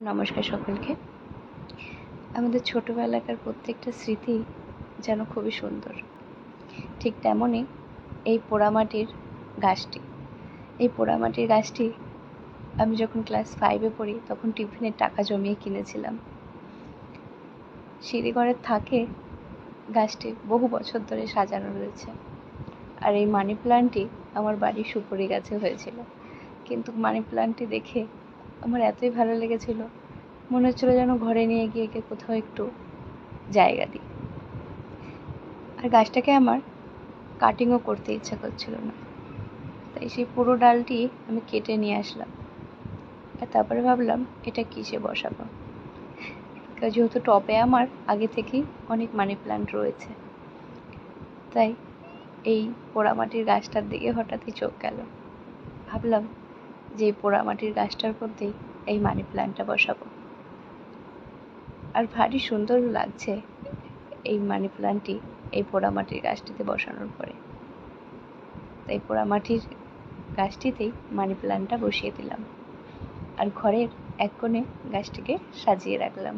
নমস্কার সকলকে। আমাদের ছোটবেলাকার প্রত্যেকটা স্মৃতি যেন খুবই সুন্দর। ঠিক তেমনই এই পোড়ামাটির গাছটি। এই পোড়ামাটির গাছটি আমি যখন ক্লাস 5-এ পড়ি তখন টিফিনের টাকা জমিয়ে কিনেছিলাম। সিঁড়িঘরের থাকে গাছটি বহু বছর ধরে সাজানো রয়েছে। আর এই মানি প্ল্যান্টটি আমার বাড়ির সুপারি গাছে হয়েছিল, কিন্তু মানি প্ল্যান্টটি দেখে আমার এতই ভালো লেগেছিল, মনে হচ্ছিল যেন ঘরে নিয়ে গিয়ে একে কোথাও একটু জায়গা দিই। আর গাছটাকে আমার কাটিংও করতে ইচ্ছা করছিল না, তাই সেই পুরো ডালটি আমি কেটে নিয়ে আসলাম। আর তারপরে ভাবলাম এটা কিসে বসাবো, যেহেতু টবে আমার আগে থেকেই অনেক মানি প্ল্যান্ট রয়েছে। তাই এই পোড়ামাটির গাছটার দিকে হঠাৎই চোখ গেল। ভাবলাম যে এই পোড়ামাটির গাছটার মধ্যেই এই মানি প্ল্যান্টটা বসাবো। আর ভারী সুন্দর লাগছে এই মানি প্ল্যান্টটি এই পোড়ামাটির গাছটিতে বসানোর পরে। তাই পোড়ামাটির গাছটিতেই মানি প্ল্যান্টটা বসিয়ে দিলাম আর ঘরের এক কোণে গাছটিকে সাজিয়ে রাখলাম।